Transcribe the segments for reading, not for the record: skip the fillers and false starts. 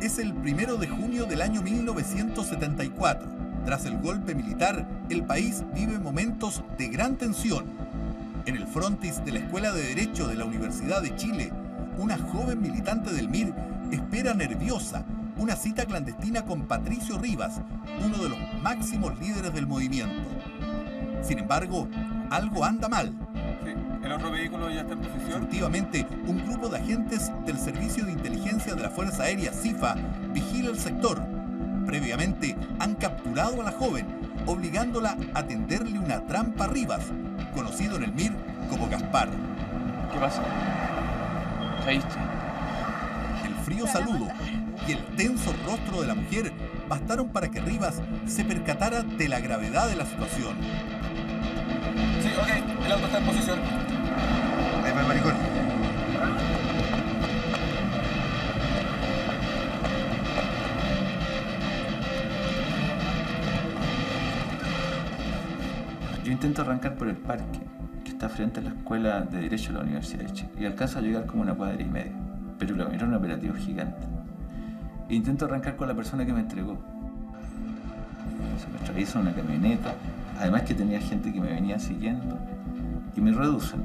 Es el 1 de junio del año 1974. Tras el golpe militar, el país vive momentos de gran tensión. En el frontis de la Escuela de Derecho de la Universidad de Chile, una joven militante del MIR espera nerviosa una cita clandestina con Patricio Rivas, uno de los máximos líderes del movimiento. Sin embargo, algo anda mal. Sí, el otro vehículo ya está en posición. Furtivamente, un grupo de agentes del Servicio de Inteligencia de la Fuerza Aérea CIFA vigila el sector. Previamente, han capturado a la joven, obligándola a tenderle una trampa a Rivas, conocido en el MIR como Gaspar. ¿Qué pasa? ¿Caíste? El frío saludo y el tenso rostro de la mujer bastaron para que Rivas se percatara de la gravedad de la situación. Sí, ok, el auto está en posición. Ahí va el maricón. Yo intento arrancar por el parque, que está frente a la Escuela de Derecho de la Universidad de Chile, y alcanzo a llegar como 1,5 cuadras, pero era un operativo gigante. E intento arrancar con la persona que me entregó. Se me atraviesa una camioneta, además que tenía gente que me venía siguiendo, y me reducen.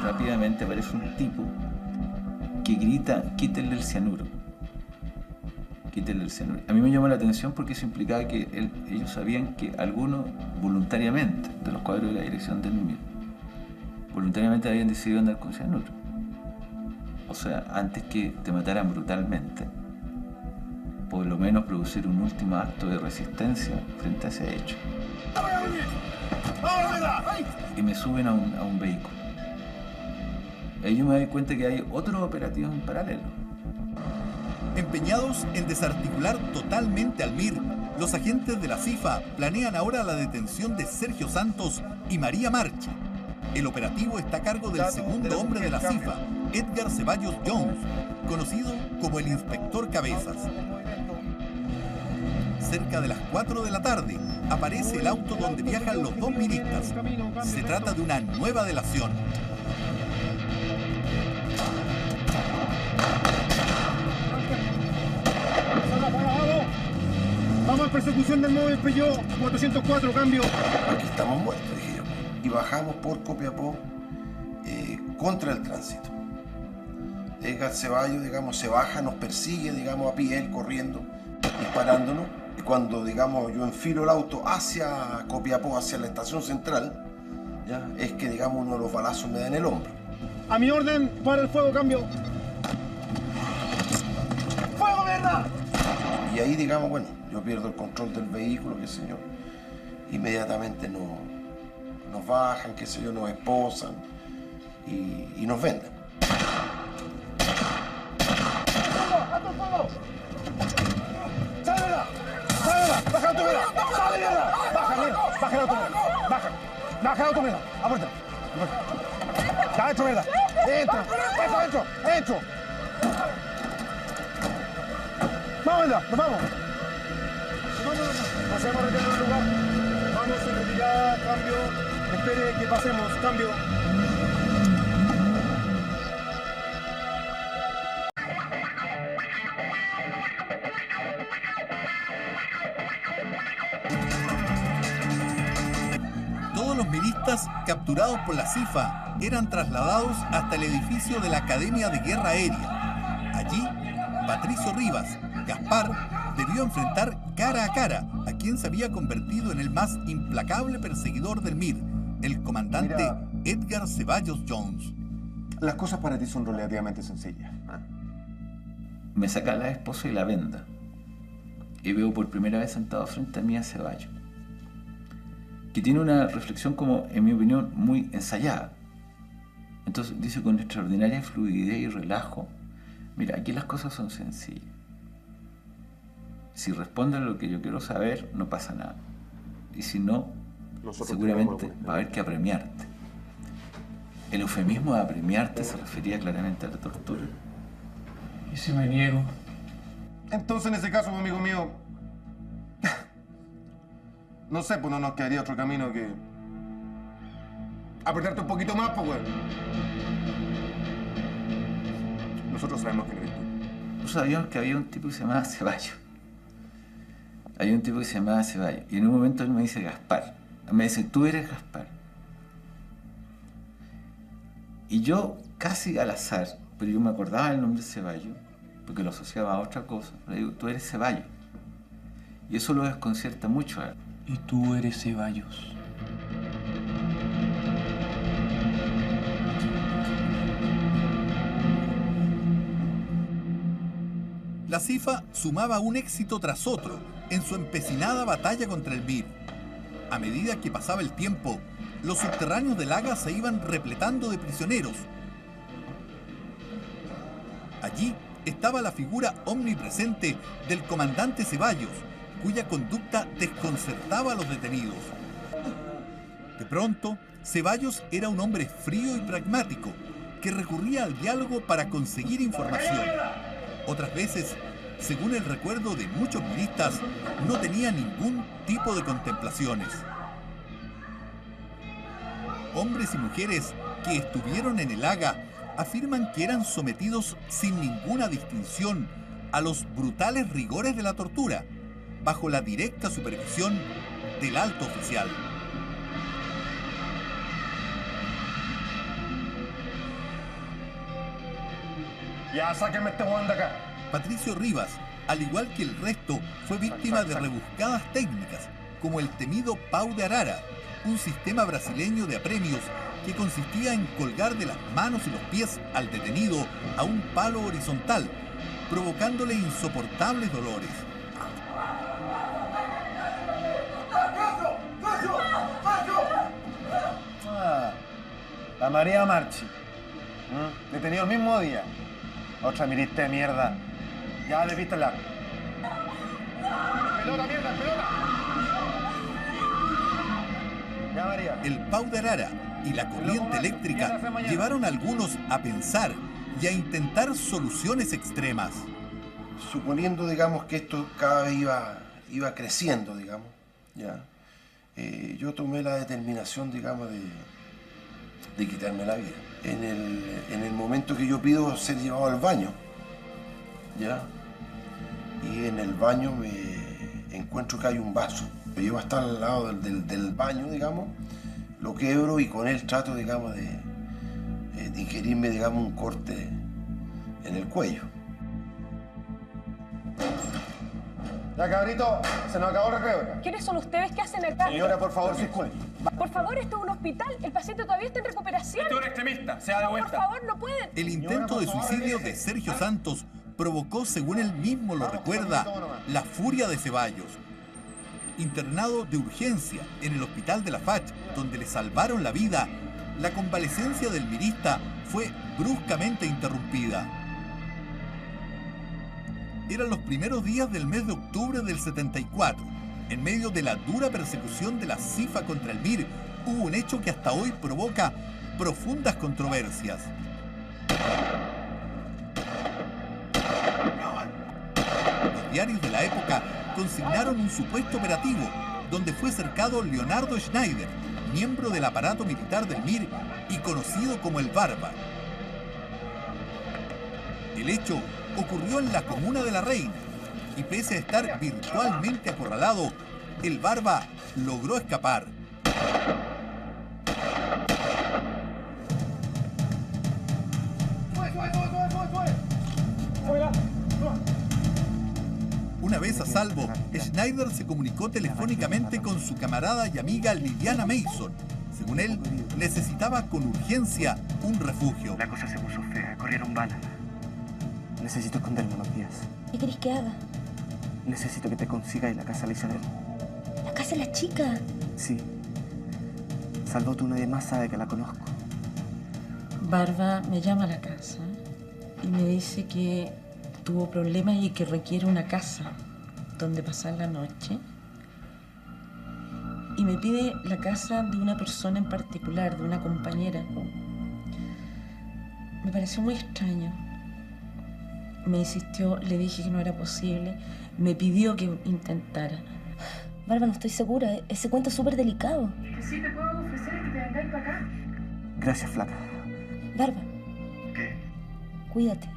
Rápidamente aparece un tipo que grita: quítenle el cianuro. Quítenle el cianuro. A mí me llamó la atención porque eso implicaba que ellos sabían que algunos voluntariamente, de los cuadros de la dirección del MIR, voluntariamente habían decidido andar con cianuro. O sea, antes que te mataran brutalmente, por lo menos producir un último acto de resistencia frente a ese hecho. Y me suben a un vehículo. Ahí yo me doy cuenta que hay otros operativos en paralelo. Empeñados en desarticular totalmente al MIR, los agentes de la CIFA planean ahora la detención de Sergio Santos y María Marchi. El operativo está a cargo del segundo hombre de la CIFA, Edgar Ceballos Jones, conocido como el Inspector Cabezas. Cerca de las 4 de la tarde, aparece el auto donde viajan los dos miristas. Se trata de una nueva delación. Vamos a persecución del móvil Peugeot 404, cambio. Aquí estamos muertos, dije yo. Y bajamos por Copiapó contra el tránsito. Edgar Ceballos, digamos, se baja, nos persigue, digamos, a pie, él corriendo, disparándonos. Y cuando, digamos, yo enfilo el auto hacia Copiapó, hacia la estación central, ya, es que, digamos, uno de los balazos me da en el hombro. A mi orden, para el fuego, cambio. ¡Fuego, mierda! Y ahí, digamos, bueno, yo pierdo el control del vehículo, qué sé yo. Inmediatamente nos bajan, qué sé yo, nos esposan y nos venden. ¡Alto el fuego! ¡Sálela! ¡Sálela! ¡Baja la automera! ¡Sálela! ¡Baja, mierda! ¡Baja la automera! ¡Baja! ¡Baja la automera! ¡Apuerta! ¡Ya, dentro, mierda! ¡Entra! ¡Entra, dentro! ¡Entro! ¡Vamos, mierda! ¡Nos vamos! Pasemos a retirar el lugar. Vamos en retirada, cambio. Espere que pasemos, cambio. Todos los miristas capturados por la CIFA eran trasladados hasta el edificio de la Academia de Guerra Aérea. Allí, Patricio Rivas, Gaspar, debió enfrentar cara a cara a quien se había convertido en el más implacable perseguidor del MIR, el comandante Edgar Ceballos Jones. Las cosas para ti son relativamente sencillas. Me saca la esposa y la venda, y veo por primera vez sentado frente a mí a Ceballos, que tiene una reflexión como, en mi opinión, muy ensayada. Entonces dice con extraordinaria fluidez y relajo: mira, aquí las cosas son sencillas. Si respondes lo que yo quiero saber, no pasa nada. Y si no, seguramente va a haber que apremiarte. El eufemismo de apremiarte se refería claramente a la tortura. ¿Y si me niego? Entonces, en ese caso, amigo mío, no sé, pues no nos quedaría otro camino que apretarte un poquito más, pues, güey. nosotros sabemos quién eres tú. Nosotros sabíamos que había un tipo que se llamaba Ceballos. Había un tipo que se llamaba Ceballos. Y en un momento él me dice Gaspar. Me dice, tú eres Gaspar. Y yo, casi al azar, pero yo me acordaba del nombre Ceballos, porque lo asociaba a otra cosa. Le digo, tú eres Ceballos. Y eso lo desconcierta mucho a él. Y tú eres Ceballos. La CIFA sumaba un éxito tras otro en su empecinada batalla contra el MIR. A medida que pasaba el tiempo, los subterráneos del Haga se iban repletando de prisioneros. Allí estaba la figura omnipresente del comandante Ceballos, cuya conducta desconcertaba a los detenidos. De pronto, Ceballos era un hombre frío y pragmático, que recurría al diálogo para conseguir información. Otras veces, según el recuerdo de muchos miristas, no tenía ningún tipo de contemplaciones. Hombres y mujeres que estuvieron en el Haga afirman que eran sometidos sin ninguna distinción a los brutales rigores de la tortura, bajo la directa supervisión del alto oficial. Ya, sáquenme este hueón de acá. Patricio Rivas, al igual que el resto, fue víctima de rebuscadas técnicas, como el temido pau de arara, un sistema brasileño de apremios que consistía en colgar de las manos y los pies al detenido a un palo horizontal, provocándole insoportables dolores. La María Marchi. Detenido el mismo día. Otra mirista de mierda. Ya, desvístela. ¡Pelota, mierda, pelota! Ya, María. El pau de arara y la corriente eléctrica llevaron a algunos a pensar y a intentar soluciones extremas. Suponiendo, digamos, que esto cada vez iba creciendo, digamos, ya, yo tomé la determinación, digamos, de quitarme la vida. En el momento que yo pido ser llevado al baño, ya, y en el baño me encuentro que hay un vaso. Lo llevo hasta al lado del baño, digamos, lo quebro y con él trato, digamos, de ingerirme, digamos, un corte en el cuello. Ya, cabrito, se nos acabó el recreo. ¿Quiénes son ustedes? ¿Qué hacen acá? Señora, por favor, circule. Por favor, esto es un hospital. El paciente todavía está en recuperación. Este es un extremista, se da la Por vuelta. favor, no pueden. El intento de suicidio de Sergio Santos provocó, según él mismo lo recuerda, la furia de Ceballos. Internado de urgencia en el hospital de la FACH, donde le salvaron la vida, la convalecencia del mirista fue bruscamente interrumpida. Eran los primeros días del mes de octubre del 74. En medio de la dura persecución de la CIFA contra el MIR, hubo un hecho que hasta hoy provoca profundas controversias. Los diarios de la época consignaron un supuesto operativo donde fue cercado Leonardo Schneider, miembro del aparato militar del MIR y conocido como el Barba. El hecho ocurrió en la comuna de La Reina y pese a estar virtualmente acorralado, el Barba logró escapar. Una vez a salvo, Schneider se comunicó telefónicamente con su camarada y amiga Liliana Mason. Según él, necesitaba con urgencia un refugio. La cosa se puso fea, corrieron balas. Necesito esconderme unos días. ¿Qué querés que haga? Necesito que te consigas la casa de Isabel. ¿La casa de la chica? Sí. Salvo tú, nadie más sabe que la conozco. Barba me llama a la casa y me dice que tuvo problemas y que requiere una casa donde pasar la noche. Y me pide la casa de una persona en particular, de una compañera. Me pareció muy extraño. Me insistió, le dije que no era posible. Me pidió que intentara. Barba, no estoy segura. Ese cuento es súper delicado. Que sí te puedo ofrecer es que te vengáis para acá. Gracias, flaca. Barba. ¿Qué? Cuídate.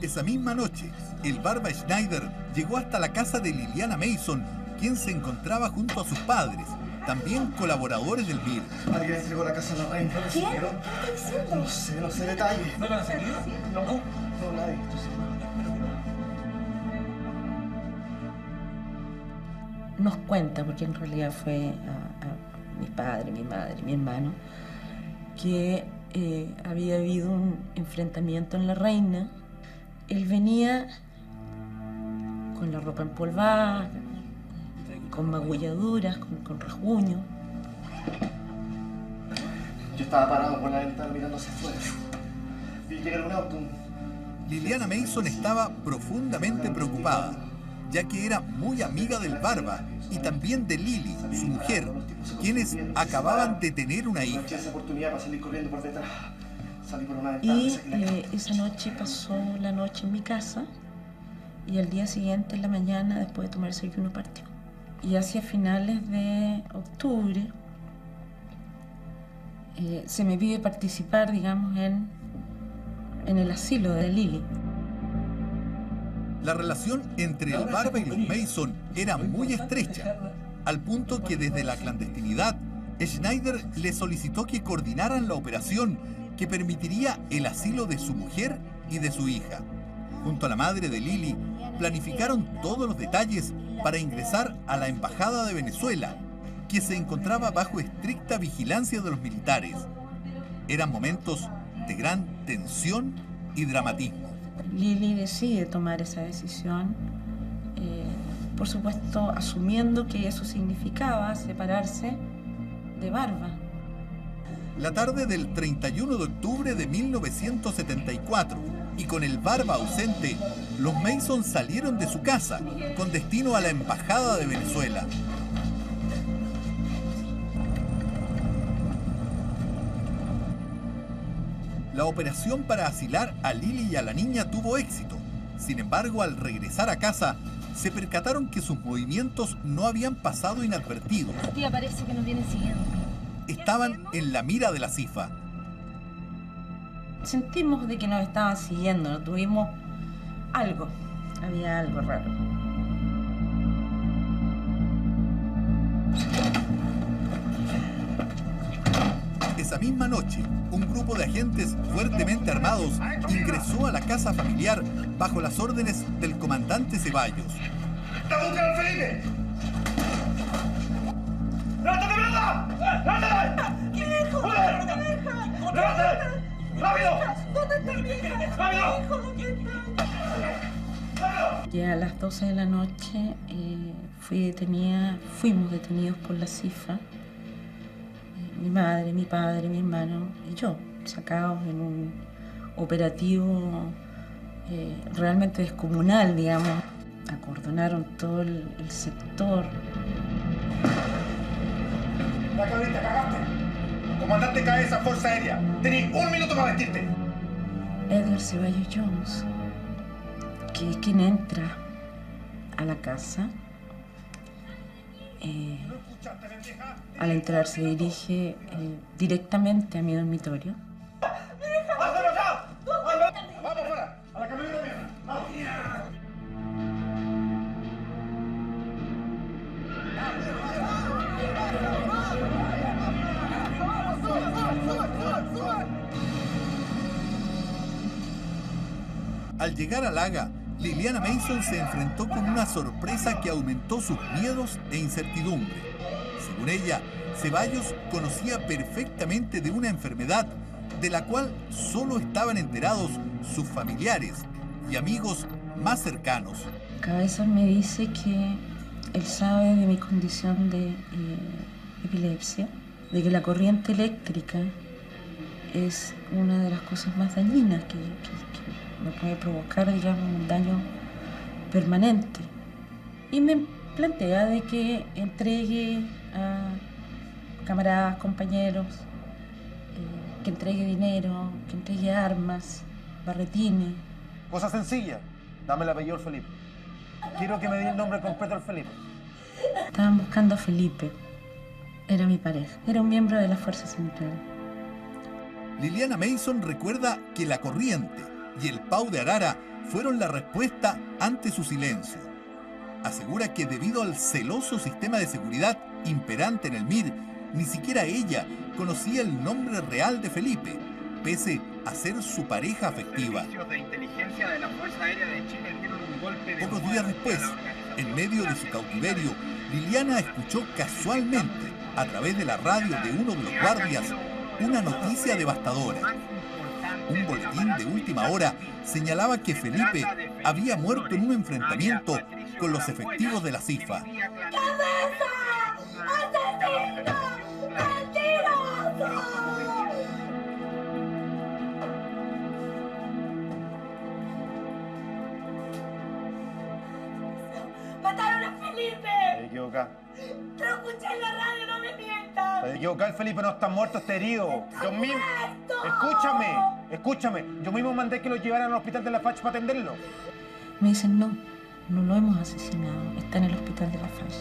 Esa misma noche, el Barba Schneider llegó hasta la casa de Liliana Mason, quien se encontraba junto a sus padres, también colaboradores del MIR. Alguien entregó la casa a la reina. ¿Quién? ¿Qué está diciendo? No sé detalles. ¿No lo han seguido? No, nadie. Estoy seguro. Nos cuenta, porque en realidad fue a mi padre, mi madre, mi hermano, que había habido un enfrentamiento en la reina. Él venía con la ropa empolvada, con magulladuras, con rasguños. Yo estaba parado por la ventana mirando hacia afuera. Vi llegar un auto. Liliana Mason estaba profundamente preocupada, ya que era muy amiga del Barba y también de Lili, su mujer, quienes acababan de tener una hija. Aproveché esa oportunidad para salir corriendo por detrás. Salí por una ventana. Y esa noche pasó la noche en mi casa y al día siguiente, en la mañana, después de tomar el desayuno, partió. Y hacia finales de octubre se me pide participar, digamos, en el asilo de Lili. La relación entre el Barba y los Mason era muy estrecha, al punto que desde la clandestinidad, Schneider le solicitó que coordinaran la operación que permitiría el asilo de su mujer y de su hija. Junto a la madre de Lili, planificaron todos los detalles para ingresar a la Embajada de Venezuela, que se encontraba bajo estricta vigilancia de los militares. Eran momentos de gran tensión y dramatismo. Lili decide tomar esa decisión, por supuesto asumiendo que eso significaba separarse de Barba. La tarde del 31 de octubre de 1974, y con el Barba ausente, los Mason salieron de su casa con destino a la Embajada de Venezuela. La operación para asilar a Lili y a la niña tuvo éxito. Sin embargo, al regresar a casa, se percataron que sus movimientos no habían pasado inadvertidos. Tía, parece que nos vienen siguiendo. Estaban en la mira de la CIFA. Sentimos de que nos estaban siguiendo, tuvimos algo, había algo raro. Esa misma noche, un grupo de agentes fuertemente armados ingresó a la casa familiar bajo las órdenes del comandante Ceballos. ¡Está buscando al Felipe! ¡Levántate, mierda! ¡Levántate! ¡Mi hijo! ¡Joder! ¡Mi hija! ¡Levántate! ¡Rápido! ¿Dónde está mi hija? ¡Rápido! Mi hijo, ¿dónde está? Ya a las 12 de la noche fuimos detenidos por la CIFA. Mi madre, mi padre, mi hermano y yo, sacados en un operativo realmente descomunal, digamos. Acordonaron todo el sector. La cabrita, cagaste. Comandante cabeza, Fuerza Aérea. Tenés 1 minuto para vestirte. Edgar Ceballos Jones, que es quien entra a la casa. Al entrar se dirige directamente a mi dormitorio. ¡Pásalo ya! ¡Vamos fuera! ¡A la camioneta mía! ¡Vamos! Al llegar al Haga, Liliana Mason se enfrentó con una sorpresa que aumentó sus miedos e incertidumbre. Según ella, Ceballos conocía perfectamente de una enfermedad de la cual solo estaban enterados sus familiares y amigos más cercanos. Cabezas me dice que él sabe de mi condición de epilepsia, de que la corriente eléctrica es una de las cosas más dañinas que me puede provocar, digamos, un daño permanente. Y me plantea de que entregue a camaradas, compañeros, que entregue dinero, que entregue armas, barretines. Cosa sencilla. Dame el apellido al Felipe. Quiero que me diga el nombre completo al Felipe. Estaban buscando a Felipe. Era mi pareja. Era un miembro de la Fuerza Central. Liliana Mason recuerda que la corriente y el Pau de Arara fueron la respuesta ante su silencio. Asegura que debido al celoso sistema de seguridad imperante en el MIR, ni siquiera ella conocía el nombre real de Felipe, pese a ser su pareja afectiva. Pocos días después, en medio de su cautiverio, Liliana escuchó casualmente, a través de la radio de uno de los guardias, una noticia devastadora. Un boletín de última hora señalaba que Felipe había muerto en un enfrentamiento con los efectivos de la CIFA. ¡Mataron a Felipe! Te equivocás. ¡Te lo escuché en la radio, no me mientas! Te equivocás, el Felipe no está muerto, está herido. Yo mismo... Escúchame. Yo mismo mandé que lo llevaran al hospital de la FACH para atenderlo. Me dicen, no lo hemos asesinado, está en el hospital de la FACH.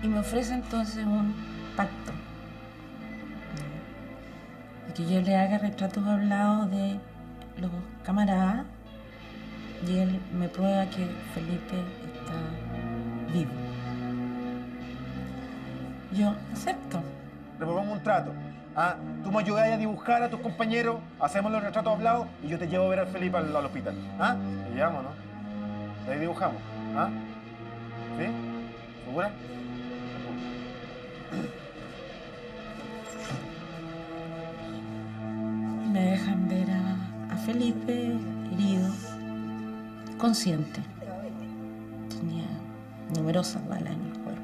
Y me ofrece entonces un pacto. De que yo le haga retratos hablados de los camaradas y él me prueba que Felipe está vivo. Yo acepto. Le propongo un trato. Tú me ayudas a dibujar a tus compañeros, hacemos los retratos hablados y yo te llevo a ver al Felipe al hospital. Te llevamos, ¿no? Ahí dibujamos. ¿Sí? ¿Segura? Me dejan ver a Felipe herido, consciente. Tenía numerosas balas en el cuerpo.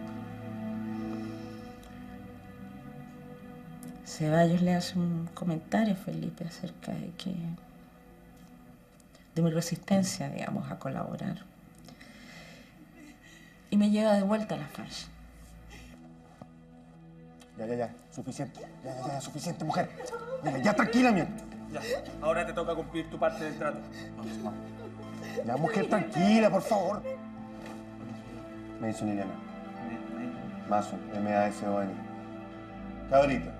Ceballos le hace un comentario a Felipe acerca de mi resistencia, digamos, a colaborar. Y me lleva de vuelta a la FACH. Ya, suficiente. Ya, suficiente, mujer. Ya, tranquila, mía. Ya, ahora te toca cumplir tu parte del trato. Vamos. Ya, mujer, tranquila, por favor. Me dice Liliana. Mazo, M-A-S-O-N. Cabrita,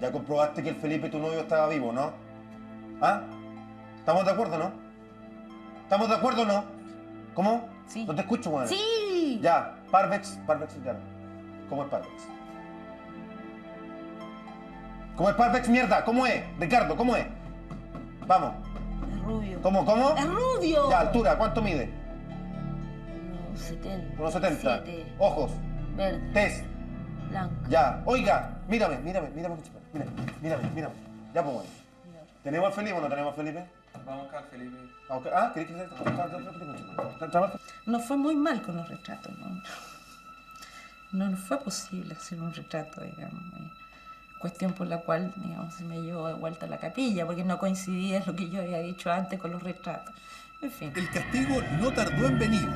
ya comprobaste que el Felipe, tu novio, estaba vivo, ¿no? ¿Estamos de acuerdo, no? ¿Estamos de acuerdo o no? ¿Cómo? Sí. No te escucho, weón. ¡Sí! Ya, Parvex, claro. ¿Cómo es Parvex? ¿Cómo es Parvex, mierda? ¿Cómo es? Ricardo, ¿cómo es? Vamos. Es rubio. ¿Cómo? ¡Es rubio! Ya, altura, ¿cuánto mide? 1,70. 1,70. 7. Ojos. Verde. Tez. Blanco. Ya, oiga, mírame. Mírame. Ya, pues bueno. ¿Tenemos al Felipe o no tenemos al Felipe? Vamos a buscar al Felipe. ¿Querés que Nos fue muy mal con los retratos, ¿no? No nos fue posible hacer un retrato, digamos. Cuestión por la cual, digamos, se me llevó de vuelta a la capilla, porque no coincidía lo que yo había dicho antes con los retratos. En fin. El castigo no tardó en venir.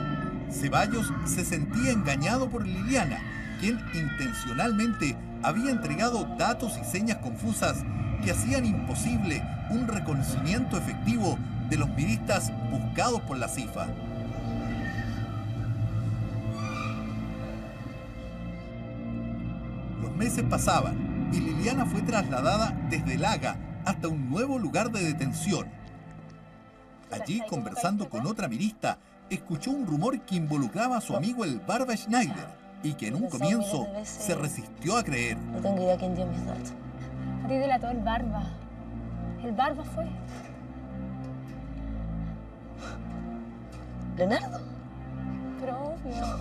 Ceballos se sentía engañado por Liliana, quien intencionalmente había entregado datos y señas confusas que hacían imposible un reconocimiento efectivo de los miristas buscados por la CIFA. Los meses pasaban y Liliana fue trasladada desde el Haga hasta un nuevo lugar de detención. Allí, conversando con otra mirista, escuchó un rumor que involucraba a su amigo el Barba Schneider y que en un comienzo se resistió a creer. No tengo idea quién dio mis datos. A ti delató el Barba. El Barba fue. ¿Leonardo? Pero obvio.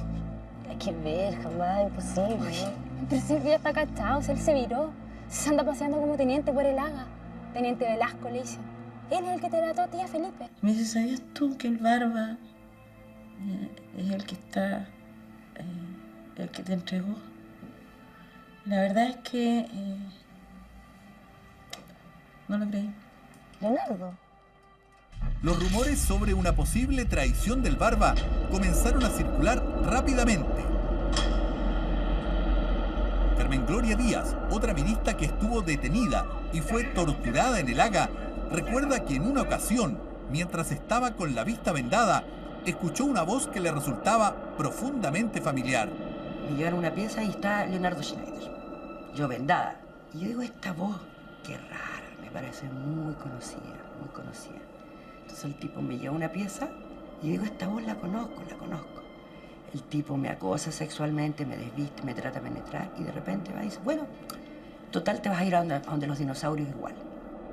Hay que ver, jamás, imposible. Pero si ya está cachado, si él se viró. Se anda paseando como teniente por el Haga. Teniente Velasco le hizo. Él es el que te delató a ti, a Felipe. Me dice, ¿sabías tú que el Barba es el que está, el que te entregó? La verdad es que no lo creí. ¿Leonardo? Los rumores sobre una posible traición del Barba comenzaron a circular rápidamente. Carmen Gloria Díaz, otra mirista que estuvo detenida y fue torturada en el Haga, recuerda que en una ocasión, mientras estaba con la vista vendada, escuchó una voz que le resultaba profundamente familiar. Me llevaron una pieza y está Leonardo Schneider. Yo vendada. Y yo digo, esta voz, qué rara, me parece muy conocida, muy conocida. Entonces el tipo me lleva a una pieza y yo digo, esta voz la conozco, la conozco. El tipo me acosa sexualmente, me desviste, me trata de penetrar y de repente va y dice, bueno, total te vas a ir a donde los dinosaurios igual.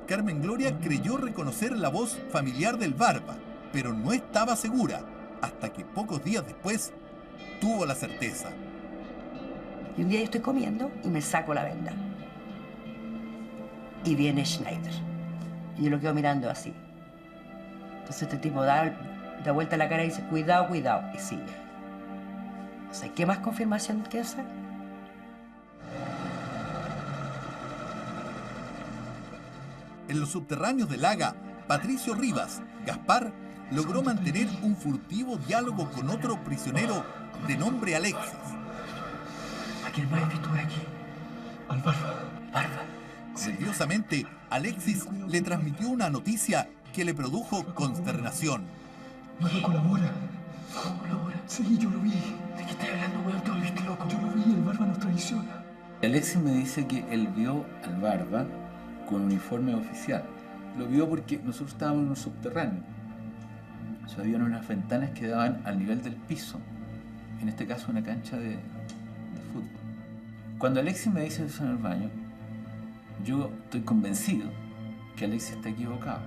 Carmen Gloria creyó reconocer la voz familiar del Barba, pero no estaba segura, hasta que pocos días después tuvo la certeza. Y un día yo estoy comiendo y me saco la venda. Y viene Schneider. Y yo lo quedo mirando así. Entonces este tipo da vuelta la cara y dice, cuidado, cuidado, y sigue. O sea, ¿qué más confirmación que esa? En los subterráneos del Haga, Patricio Rivas, Gaspar, logró mantener un furtivo diálogo con otro prisionero de nombre Alexis. ¿A quién más he visto por aquí? Al Barba. Barba. Nerviosamente, Alexis le transmitió una noticia que le produjo consternación. No colabora. ¿Cómo colabora? Sí, yo lo vi. ¿De qué estás hablando, weón? Te volviste loco. Yo lo vi, el Barba nos traiciona. Alexis me dice que él vio al Barba con uniforme oficial. Lo vio porque nosotros estábamos en un subterráneo. O sea, había unas ventanas que daban al nivel del piso. En este caso, una cancha de fútbol. Cuando Alexis me dice eso en el baño, yo estoy convencido que Alexis está equivocado.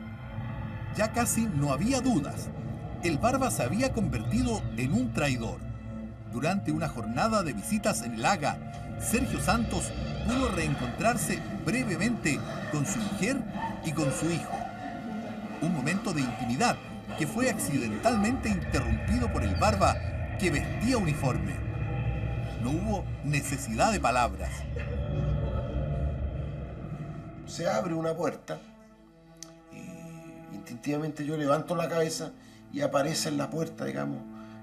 Ya casi no había dudas. El Barba se había convertido en un traidor. Durante una jornada de visitas en el Haga, Sergio Santos pudo reencontrarse brevemente con su mujer y con su hijo. Un momento de intimidad que fue accidentalmente interrumpido por el Barba que vestía uniforme. No hubo necesidad de palabras. Se abre una puerta y instintivamente yo levanto la cabeza y aparece en la puerta, digamos,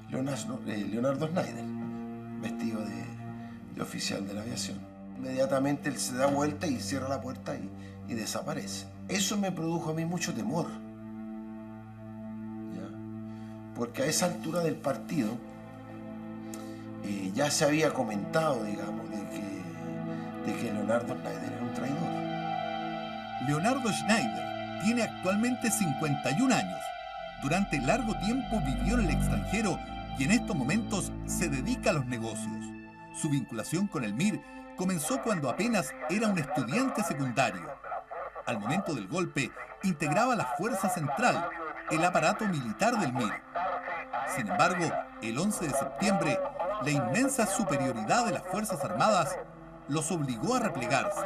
Leonardo Schneider, vestido de oficial de la aviación. Inmediatamente él se da vuelta y cierra la puerta y desaparece. Eso me produjo a mí mucho temor, ¿ya? Porque a esa altura del partido ya se había comentado, digamos, de que Leonardo Schneider era un traidor. Leonardo Schneider tiene actualmente 51 años. Durante largo tiempo vivió en el extranjero y en estos momentos se dedica a los negocios. Su vinculación con el MIR comenzó cuando apenas era un estudiante secundario. Al momento del golpe, integraba la Fuerza Central, el aparato militar del MIR. Sin embargo, el 11 de septiembre, la inmensa superioridad de las Fuerzas Armadas los obligó a replegarse.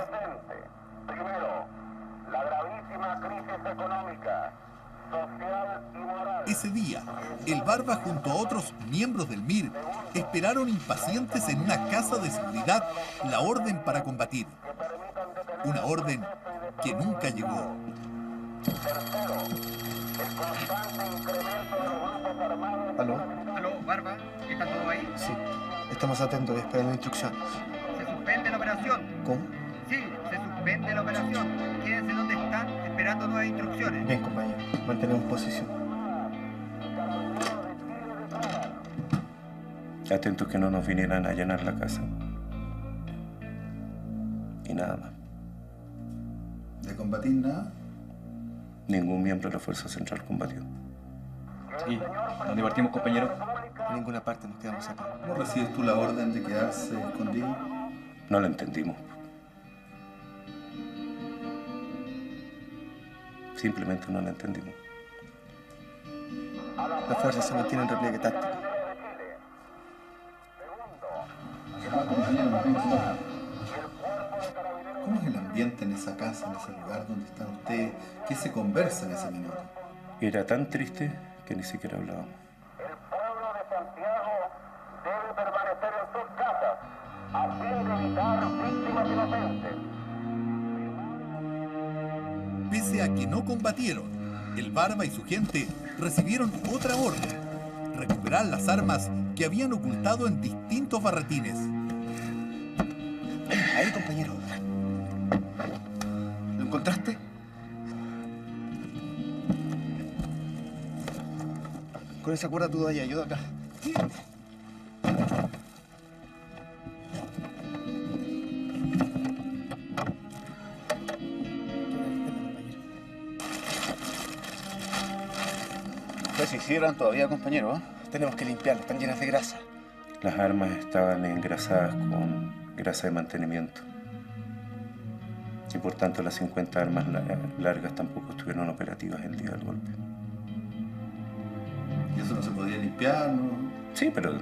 Primero, la gravísima crisis económica, social y moral. Ese día, el Barba junto a otros miembros del MIR esperaron impacientes en una casa de seguridad la orden para combatir. Una orden que nunca llegó. Tercero, el constante incremento de los grupos armados. ¿Aló? ¿Aló, Barba? ¿Está todo ahí? Sí, estamos atentos y esperando instrucciones. Se suspende la operación. ¿Cómo? Sí, se suspende la operación. Quédense donde están, esperando nuevas instrucciones. Bien, compañero, mantenemos posición. Atentos que no nos vinieran a llenar la casa. Y nada más. ¿De combatir nada? Ningún miembro de la Fuerza Central combatió. Sí, ¿dónde partimos, compañero? En ninguna parte nos quedamos acá. ¿Cómo recibes tú la orden de quedarse escondido? No la entendimos. Simplemente no la entendimos. Las fuerzas se mantienen en repliegue táctico. ¿Cómo es el ambiente en esa casa, en ese lugar donde están ustedes? ¿Qué se conversa en ese minuto? Era tan triste que ni siquiera hablábamos. El pueblo de Santiago debe permanecer en sus casas a fin de evitar víctimas inocentes. Pese a que no combatieron, el Barba y su gente recibieron otra orden: recuperar las armas que habían ocultado en distintos barretines. Ahí, compañero. ¿Lo encontraste? Con esa cuerda tú de allá, yo de acá. sé si sirvan todavía, compañero. Tenemos que limpiarlas, están llenas de grasa. Las armas estaban engrasadas con grasa de mantenimiento. Y por tanto las 50 armas largas tampoco estuvieron operativas el día del golpe. ¿Y eso no se podía limpiar? ¿No? Sí, pero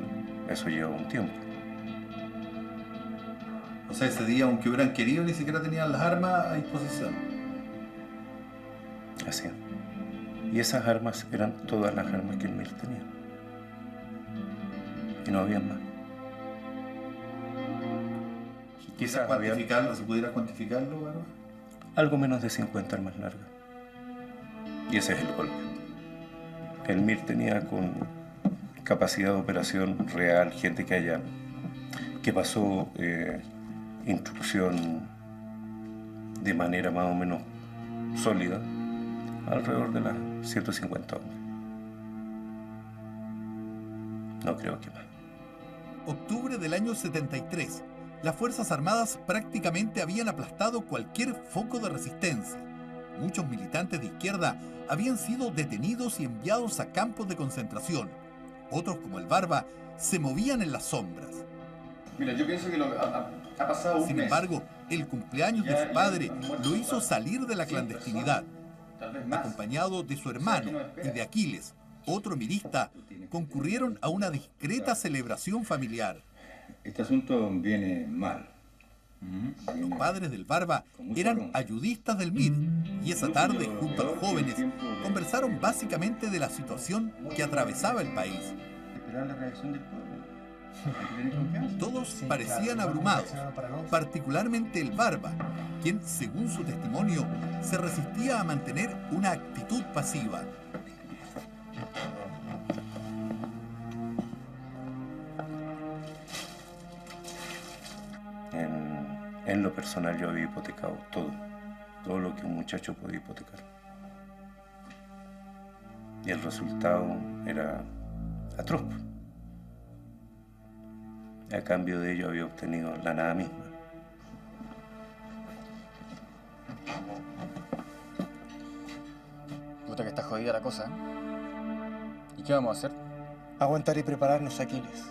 eso lleva un tiempo. O sea, ese día, aunque hubieran querido, ni siquiera tenían las armas a disposición. Así es. Y esas armas eran todas las armas que el MIR tenía. Y no había más. Quizás cuantificarlo, ¿se pudiera cuantificarlo, Barba? Algo menos de 50 armas largas. Y ese es el golpe. El MIR tenía con capacidad de operación real, gente que pasó instrucción de manera más o menos sólida, alrededor de las 150 hombres. No creo que más. Octubre del año 73. Las Fuerzas Armadas prácticamente habían aplastado cualquier foco de resistencia. Muchos militantes de izquierda habían sido detenidos y enviados a campos de concentración. Otros, como el Barba, se movían en las sombras. Mira, yo pienso que ha pasado un mes. Sin embargo, el cumpleaños de su padre lo hizo salir de la clandestinidad. Acompañado de su hermano y de Aquiles, otro mirista, concurrieron a una discreta celebración familiar. Este asunto viene mal. Los padres del Barba eran ayudistas del MIR y esa tarde, junto a los jóvenes, conversaron básicamente de la situación que atravesaba el país. Esperar la reacción del pueblo. Todos parecían abrumados, particularmente el Barba, quien, según su testimonio, se resistía a mantener una actitud pasiva. En lo personal yo había hipotecado todo lo que un muchacho podía hipotecar. Y el resultado era atroz. A cambio de ello había obtenido la nada misma. Puta que está jodida la cosa. ¿Y qué vamos a hacer? Aguantar y prepararnos, Aquiles.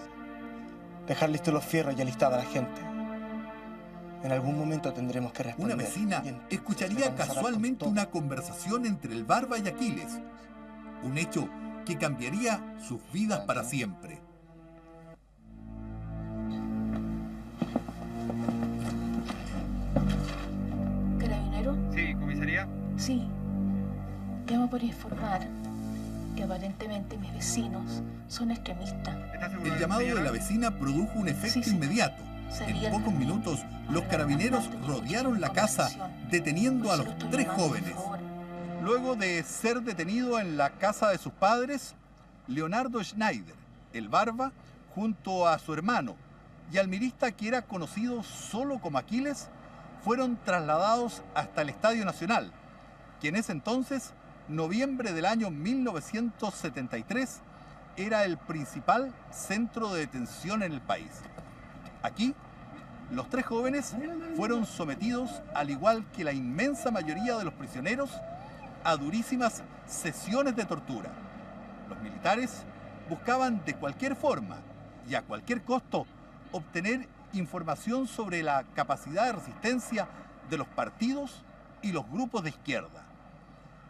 Dejar listos los fierros y alistada a la gente. En algún momento tendremos que responder. Una vecina escucharía casualmente una conversación entre el Barba y Aquiles. Un hecho que cambiaría sus vidas para siempre. ¿Carabinero? Sí, comisaría. Sí. Llamo para informar que aparentemente mis vecinos son extremistas. El llamado de la vecina produjo un efecto inmediato. En pocos minutos, los carabineros rodearon la casa, deteniendo a los tres jóvenes. Luego de ser detenido en la casa de sus padres, Leonardo Schneider, el Barba, junto a su hermano y al mirista que era conocido solo como Aquiles, fueron trasladados hasta el Estadio Nacional, que en ese entonces, noviembre del año 1973, era el principal centro de detención en el país. Aquí, los tres jóvenes fueron sometidos, al igual que la inmensa mayoría de los prisioneros, a durísimas sesiones de tortura. Los militares buscaban de cualquier forma y a cualquier costo obtener información sobre la capacidad de resistencia de los partidos y los grupos de izquierda.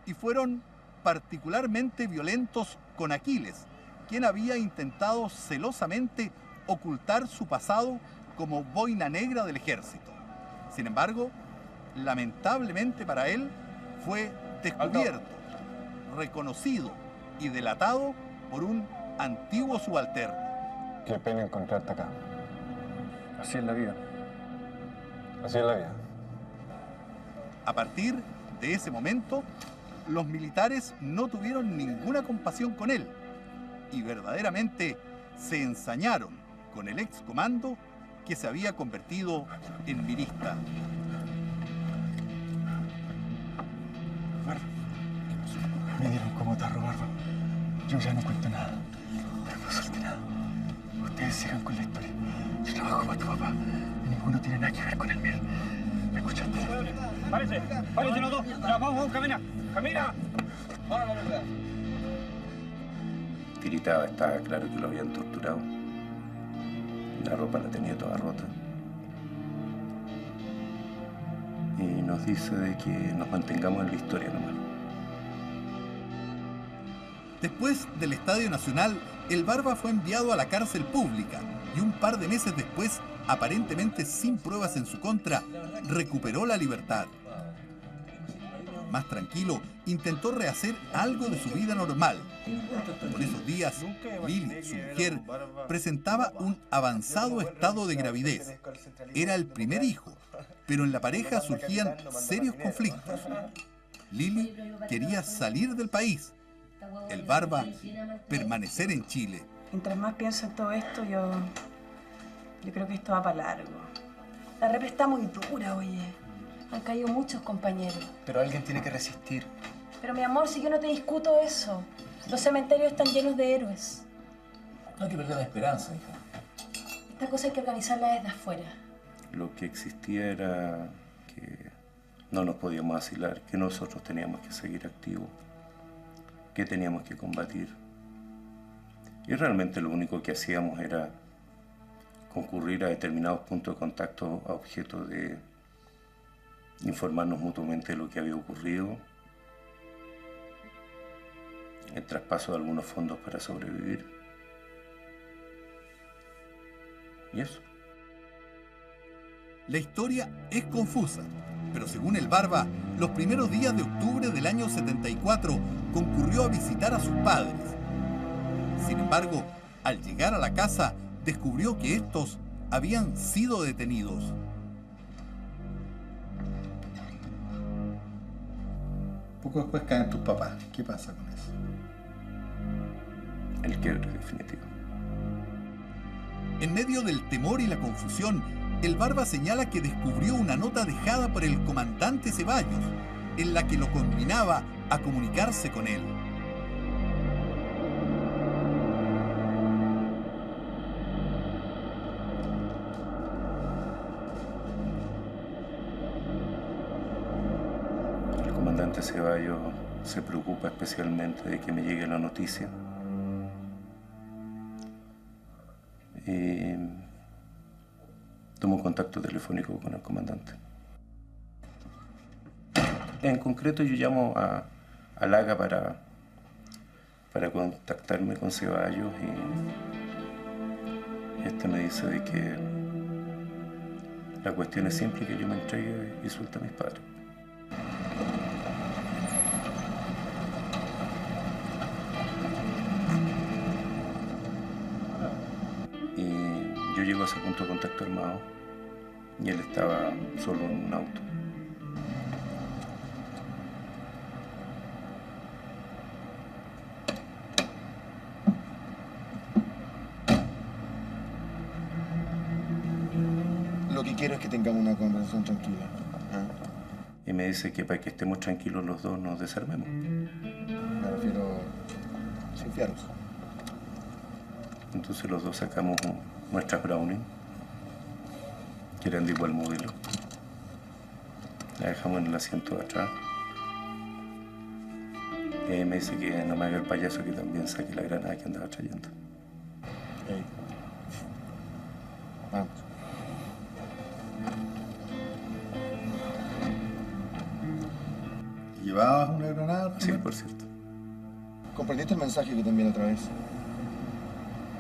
Y fueron particularmente violentos con Aquiles, quien había intentado celosamente ocultar su pasado como boina negra del ejército. Sin embargo, lamentablemente para él, fue descubierto, reconocido y delatado por un antiguo subalterno. Qué pena encontrarte acá. Así es la vida. Así es la vida. A partir de ese momento, los militares no tuvieron ninguna compasión con él y verdaderamente se ensañaron con el excomando que se había convertido en mirista. Me dieron como tarro, Barba. Yo ya no cuento nada. No suelte nada. Ustedes sigan con la historia. Yo trabajo para tu papá. Y ninguno tiene nada que ver con el MIR. ¿Me escuchaste? Párense los dos. Ya, vamos, camina. ¡Camina! Vámonos, Tiritaba, estaba claro que lo habían torturado. La ropa la tenía toda rota. Y nos dice de que nos mantengamos en la historia nomás. Después del Estadio Nacional, el Barba fue enviado a la cárcel pública y un par de meses después, aparentemente sin pruebas en su contra, recuperó la libertad. Más tranquilo, intentó rehacer algo de su vida normal. Por esos días, Lili, su mujer, presentaba un avanzado estado de gravidez. Era el primer hijo, pero en la pareja surgían serios conflictos. Lili quería salir del país. El Barba, permanecer en Chile. Mientras más pienso en todo esto, yo creo que esto va para largo. La rep está muy dura, oye. Han caído muchos compañeros. Pero alguien tiene que resistir. Pero mi amor, si yo no te discuto eso. Los cementerios están llenos de héroes. No hay que perder la esperanza, hija. Esta cosa hay que organizarla desde afuera. Lo que existía era que no nos podíamos asilar, que nosotros teníamos que seguir activos, que teníamos que combatir. Y realmente lo único que hacíamos era concurrir a determinados puntos de contacto a objeto de informarnos mutuamente de lo que había ocurrido, el traspaso de algunos fondos para sobrevivir. Y eso. La historia es confusa, pero según el Barba, los primeros días de octubre del año 74 concurrió a visitar a sus padres. Sin embargo, al llegar a la casa, descubrió que estos habían sido detenidos. Poco después caen tus papás. ¿Qué pasa con eso? El quiebre definitivo. En medio del temor y la confusión, el Barba señala que descubrió una nota dejada por el comandante Ceballos, en la que lo combinaba a comunicarse con él. El comandante Ceballos se preocupa especialmente de que me llegue la noticia. Y tomo contacto telefónico con el comandante. En concreto yo llamo a Laga para contactarme con Ceballos y este me dice de que la cuestión es simple, que yo me entregue y suelte a mis padres. Y yo llego a ese punto de contacto armado y él estaba solo en un auto. Lo que quiero es que tengamos una conversación tranquila. Y me dice que para que estemos tranquilos los dos nos desarmemos. Me refiero sin fierros. Entonces los dos sacamos nuestras Browning, que eran de igual modelo. La dejamos en el asiento de atrás. Y ahí me dice que no me haga el payaso, que también saque la granada que andaba trayendo. Hey. Vamos. ¿Llevabas una granada? Sí, por cierto. ¿Comprendiste el mensaje que te envié la otra vez?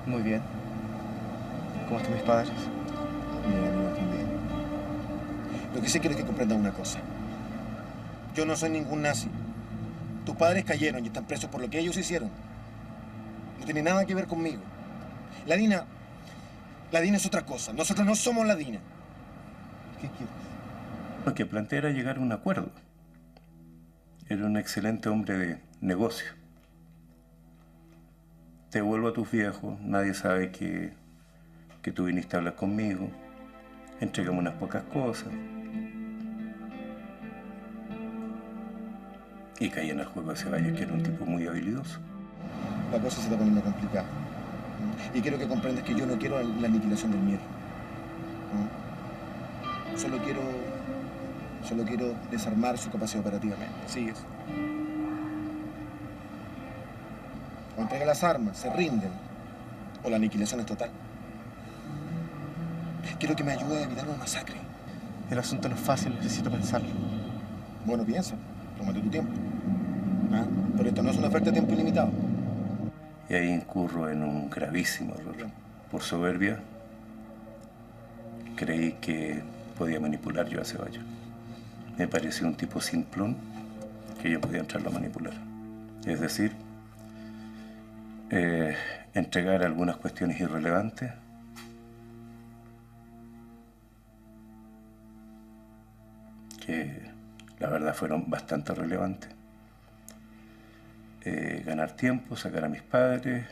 Muy bien. ¿Cómo están mis padres? Bien, yo también. Lo que sí quiero es que comprendan una cosa. Yo no soy ningún nazi. Tus padres cayeron y están presos por lo que ellos hicieron. No tiene nada que ver conmigo. La DINA es otra cosa. Nosotros no somos la DINA. ¿Qué quieres? Lo que planteé era llegar a un acuerdo. Era un excelente hombre de negocio. Te devuelvo a tus viejos, nadie sabe que tú viniste a hablar conmigo. Entregamos unas pocas cosas. Y caí en el juego de Ceballos, que era un tipo muy habilidoso. La cosa se está poniendo complicada. Y quiero que comprendas que yo no quiero la aniquilación del Mir. Solo quiero desarmar su capacidad operativamente. ¿Sigues? O entrega las armas, se rinden, o la aniquilación es total. Quiero que me ayude a evitar una masacre. El asunto no es fácil, necesito pensarlo. Bueno, piensa, tómate tu tiempo. ¿Ah? Pero esto no es una oferta de tiempo ilimitado. Y ahí incurro en un gravísimo error. Por soberbia, creí que podía manipular yo a Ceballos. Me pareció un tipo simplón que yo podía entrarlo a manipular. Es decir, entregar algunas cuestiones irrelevantes que la verdad fueron bastante relevantes. Ganar tiempo, sacar a mis padres,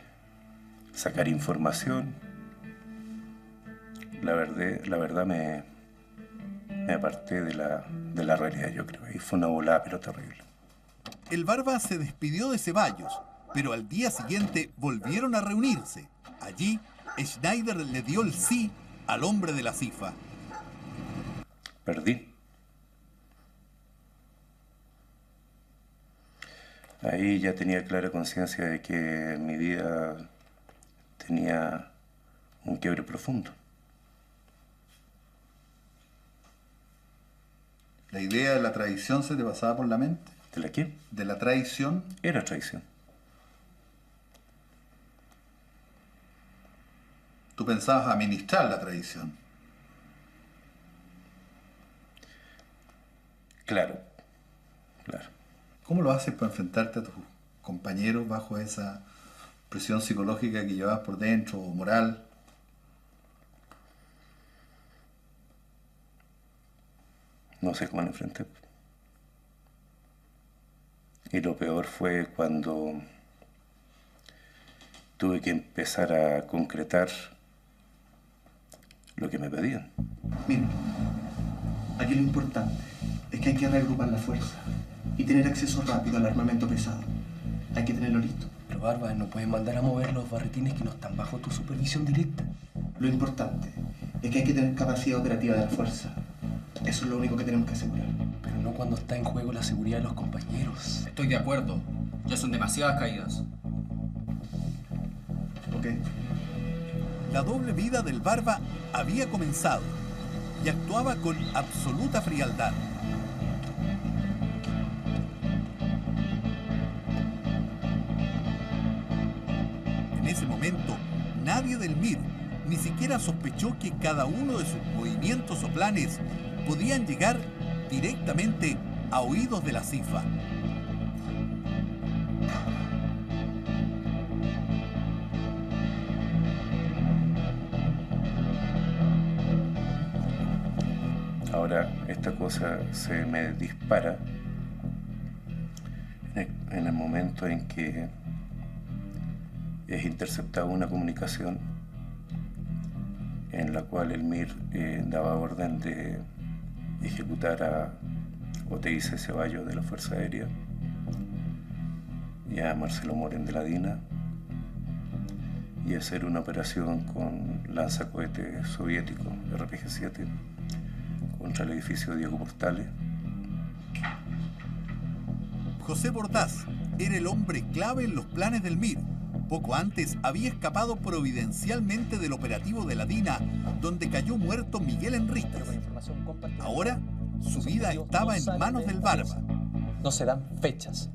sacar información. La verdad me aparté de la realidad, yo creo. Y fue una volada, pero terrible. El Barba se despidió de Ceballos, pero al día siguiente volvieron a reunirse. Allí, Schneider le dio el sí al hombre de la CIFA. Perdí. Ahí ya tenía clara conciencia de que mi vida tenía un quiebre profundo. ¿La idea de la traición se te pasaba por la mente? ¿De la qué? ¿De la traición? Era traición. Tú pensabas administrar la traición. Claro, claro. ¿Cómo lo haces para enfrentarte a tus compañeros bajo esa presión psicológica que llevas por dentro, o moral? No sé cómo lo enfrenté. Y lo peor fue cuando tuve que empezar a concretar lo que me pedían. Mira, aquí lo importante es que hay que reagrupar la fuerza y tener acceso rápido al armamento pesado. Hay que tenerlo listo. Pero Barba, no puedes mandar a mover los barretines que no están bajo tu supervisión directa. Lo importante es que hay que tener capacidad operativa de la fuerza. Eso es lo único que tenemos que asegurar. Pero no cuando está en juego la seguridad de los compañeros. Estoy de acuerdo. Ya son demasiadas caídas. Ok. La doble vida del Barba había comenzado y actuaba con absoluta frialdad. En ese momento, nadie del MIR ni siquiera sospechó que cada uno de sus movimientos o planes podían llegar directamente a oídos de la CIFA. Ahora esta cosa se me dispara en el momento en que es interceptada una comunicación en la cual el MIR daba orden de ejecutar a OTIC Ceballos de la Fuerza Aérea y a Marcelo Moren de la DINA y hacer una operación con lanzacohetes soviéticos RPG-7 contra el edificio Diego Portales. José Bordás era el hombre clave en los planes del MIR. Poco antes había escapado providencialmente del operativo de la DINA, donde cayó muerto Miguel Enríquez. Ahora, su vida estaba en manos del Barba. No se dan fechas.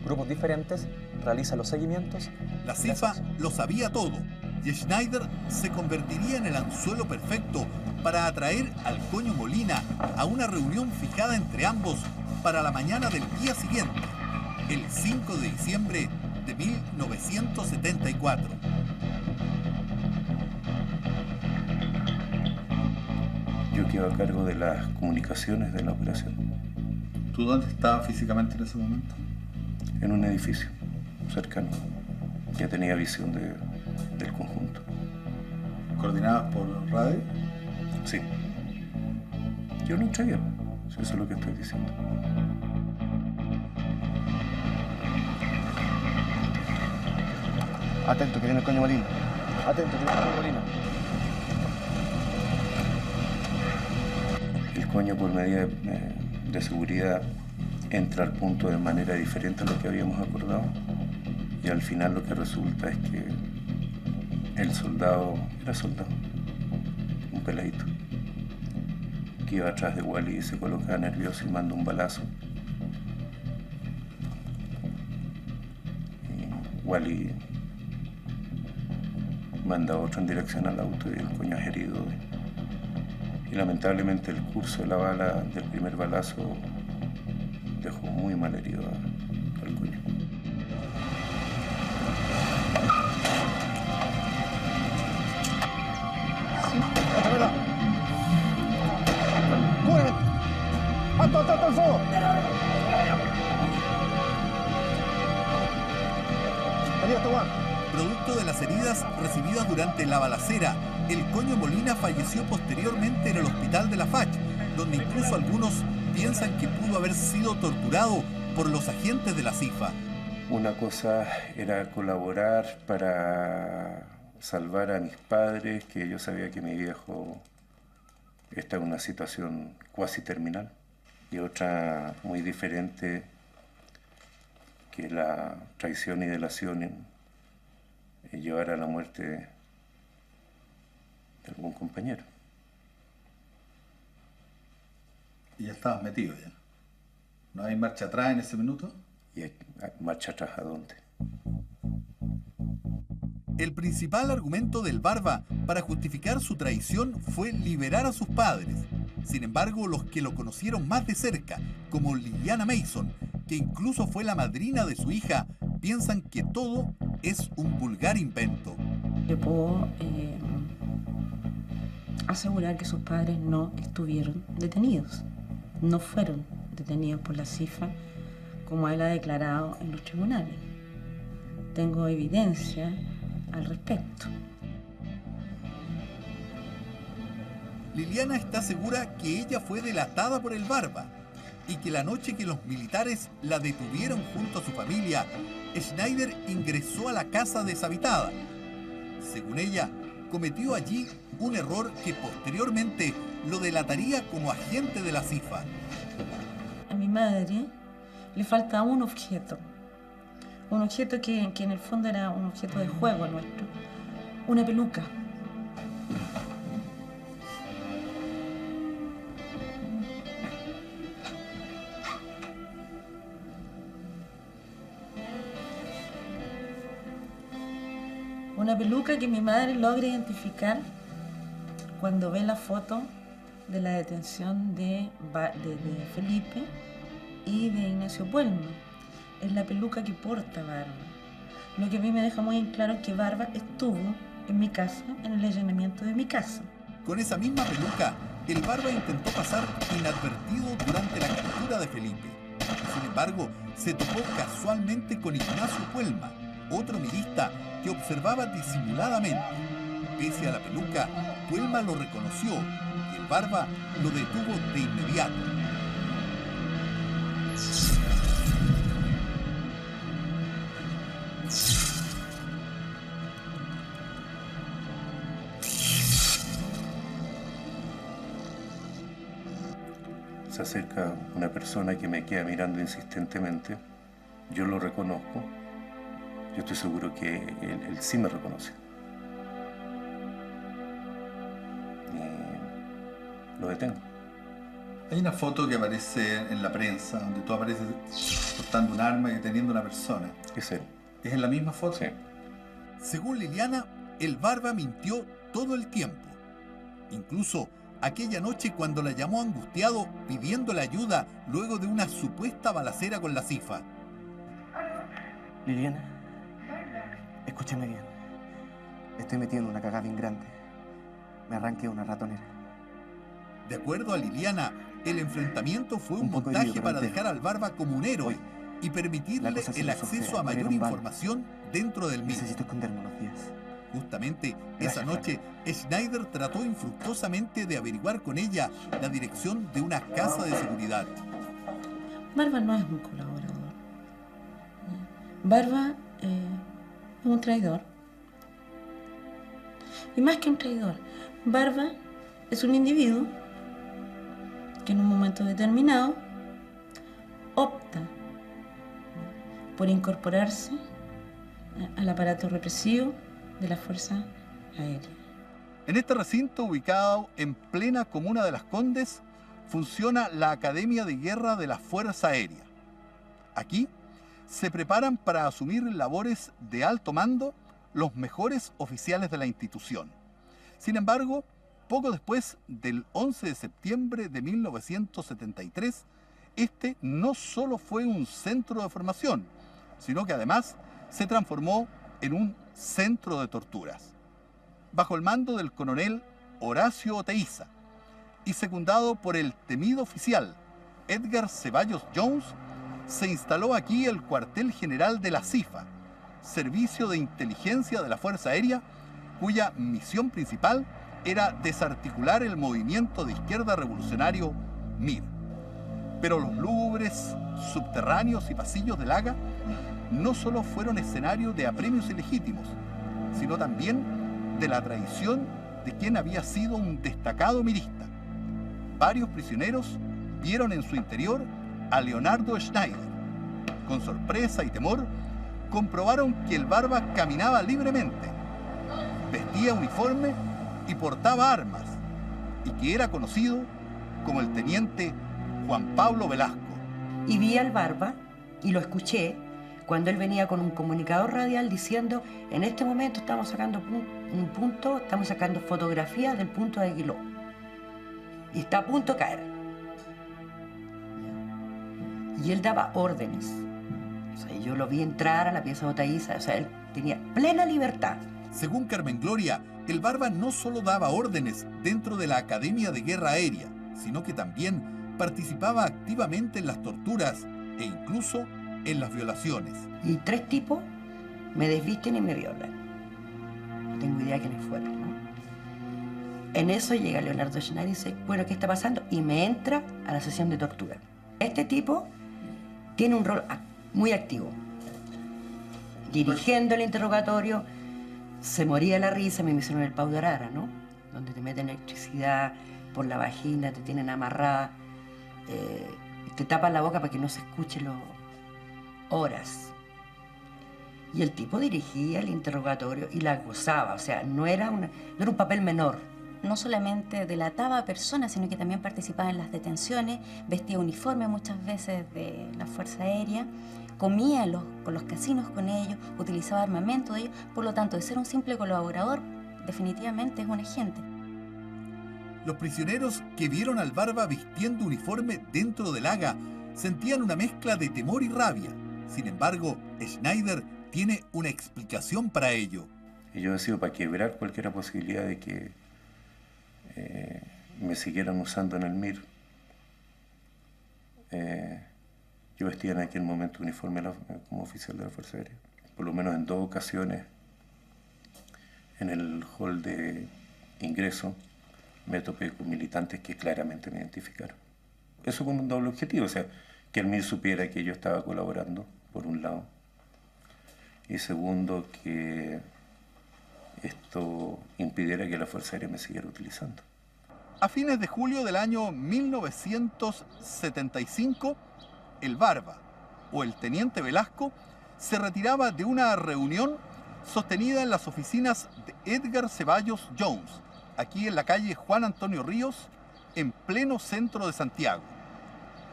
Grupos diferentes realizan los seguimientos. La CIFA lo sabía todo, y Schneider se convertiría en el anzuelo perfecto para atraer al Coño Molina a una reunión fijada entre ambos para la mañana del día siguiente, el 5 de diciembre de 1974. Yo quedo a cargo de las comunicaciones de la operación. ¿Tú dónde estabas físicamente en ese momento? En un edificio cercano. Ya tenía visión del conjunto. ¿Coordinadas por radio? Sí. Yo no entregué, si eso es lo que estoy diciendo. Atento, que viene el Coño Molina. Atento, que viene el Coño Molina. El Coño, por medida de seguridad, entra al punto de manera diferente a lo que habíamos acordado Y al final lo que resulta es que el soldado era soldado, un peladito, que iba atrás de Wally y se colocaba nervioso y manda un balazo. Y Wally manda otro en dirección al auto y el coño es herido. Y lamentablemente el curso de la bala del primer balazo dejó muy mal herido al coño. ¡Cúbreme! ¡Alto, alto, alto el fuego! Producto de las heridas recibidas durante la balacera, el Coño Molina falleció posteriormente en el hospital de la FACH, donde incluso algunos piensan que pudo haber sido torturado por los agentes de la CIFA. Una cosa era colaborar para salvar a mis padres, que yo sabía que mi viejo está en una situación cuasi terminal, y otra muy diferente, que la traición y delación en llevar a la muerte de algún compañero. Y ya estabas metido ya. ¿No hay marcha atrás en ese minuto? ¿Y hay marcha atrás a dónde? El principal argumento del Barba para justificar su traición fue liberar a sus padres. Sin embargo, los que lo conocieron más de cerca, como Liliana Mason, que incluso fue la madrina de su hija, piensan que todo es un vulgar invento. Yo puedo asegurar que sus padres no estuvieron detenidos. No fueron detenidos por la CIFA, como él ha declarado en los tribunales. Tengo evidencia al respecto. Liliana está segura que ella fue delatada por el Barba y que la noche que los militares la detuvieron junto a su familia, Schneider ingresó a la casa deshabitada. Según ella, cometió allí un error que posteriormente lo delataría como agente de la CIFA. A mi madre le falta un objeto que en el fondo era un objeto de juego nuestro, una peluca. Una peluca que mi madre logra identificar cuando ve la foto de la detención de Felipe y de Ignacio Puelma. Es la peluca que porta Barba. Lo que a mí me deja muy en claro es que Barba estuvo en mi casa, en el allanamiento de mi casa. Con esa misma peluca, el Barba intentó pasar inadvertido durante la captura de Felipe. Sin embargo, se topó casualmente con Ignacio Puelma, otro milista que observaba disimuladamente. Pese a la peluca, Puelma lo reconoció y el Barba lo detuvo de inmediato. Se acerca una persona que me queda mirando insistentemente. Yo lo reconozco. Yo estoy seguro que él sí me reconoce. Y lo detengo. Hay una foto que aparece en la prensa donde tú apareces portando un arma y deteniendo a una persona. Es él. ¿Es en la misma foto? Sí. Según Liliana, el Barba mintió todo el tiempo. Incluso aquella noche cuando la llamó angustiado pidiéndole ayuda luego de una supuesta balacera con la CIFA. Liliana, escúchame bien. Estoy metido en una cagada bien grande. Me arranqué una ratonera. De acuerdo a Liliana, el enfrentamiento fue un montaje para dejar al Barba como un héroe y permitirle el acceso a mayor información dentro del mismo. Necesito esconderme unos días. Justamente esa noche, Schneider trató infructuosamente de averiguar con ella la dirección de una casa de seguridad. Barba no es un colaborador. Barba es un traidor. Y más que un traidor, Barba es un individuo que en un momento determinado opta por incorporarse al aparato represivo de la Fuerza Aérea. En este recinto, ubicado en plena comuna de Las Condes, funciona la Academia de Guerra de la Fuerza Aérea. Aquí se preparan para asumir labores de alto mando los mejores oficiales de la institución. Sin embargo, poco después del 11 de septiembre de 1973, este no solo fue un centro de formación, sino que además se transformó en un centro de torturas. Bajo el mando del coronel Horacio Oteiza y secundado por el temido oficial Edgar Ceballos Jones, se instaló aquí el cuartel general de la CIFA, Servicio de Inteligencia de la Fuerza Aérea, cuya misión principal era desarticular el movimiento de izquierda revolucionario MIR. Pero los lúgubres subterráneos y pasillos del Haga no solo fueron escenario de apremios ilegítimos, sino también de la traición de quien había sido un destacado mirista. Varios prisioneros vieron en su interior a Leonardo Schneider. Con sorpresa y temor, comprobaron que el Barba caminaba libremente, vestía uniforme y portaba armas, y que era conocido como el teniente Juan Pablo Velasco. Y vi al Barba y lo escuché cuando él venía con un comunicador radial diciendo: en este momento estamos sacando un punto, estamos sacando fotografías del punto de Aguiló y está a punto de caer. Y él daba órdenes. O sea, yo lo vi entrar a la pieza de Oteiza, o sea, él tenía plena libertad. Según Carmen Gloria, el Barba no solo daba órdenes dentro de la Academia de Guerra Aérea, sino que también participaba activamente en las torturas e incluso en las violaciones. Y 3 tipos me desvisten y me violan. No tengo idea quiénes fueron, ¿no? En eso llega Leonardo Schneider y dice: bueno, ¿qué está pasando? Y me entra a la sesión de tortura. Este tipo tiene un rol muy activo. Dirigiendo el interrogatorio, se moría la risa, me hicieron el Pau de Arara, ¿no? Donde te meten electricidad por la vagina, te tienen amarrada, te tapan la boca para que no se escuche horas. Y el tipo dirigía el interrogatorio y la gozaba, o sea, no era un papel menor. No solamente delataba a personas, sino que también participaba en las detenciones, vestía uniforme muchas veces de la Fuerza Aérea, comía con los casinos con ellos, utilizaba armamento de ellos. Por lo tanto, de ser un simple colaborador, definitivamente es un agente. Los prisioneros que vieron al Barba vistiendo uniforme dentro del Haga sentían una mezcla de temor y rabia. Sin embargo, Schneider tiene una explicación para ello. Y yo decido, para quebrar cualquier posibilidad de que me siguieran usando en el MIR, yo vestía en aquel momento uniforme como oficial de la Fuerza Aérea. Por lo menos en 2 ocasiones, en el hall de ingreso, me topé con militantes que claramente me identificaron. Eso con un doble objetivo, o sea, que el MIR supiera que yo estaba colaborando, por un lado, y segundo, que esto impidiera que la Fuerza Aérea me siguiera utilizando. A fines de julio del año 1975, el Barba, o el teniente Velasco, se retiraba de una reunión sostenida en las oficinas de Edgar Ceballos Jones, aquí en la calle Juan Antonio Ríos, en pleno centro de Santiago.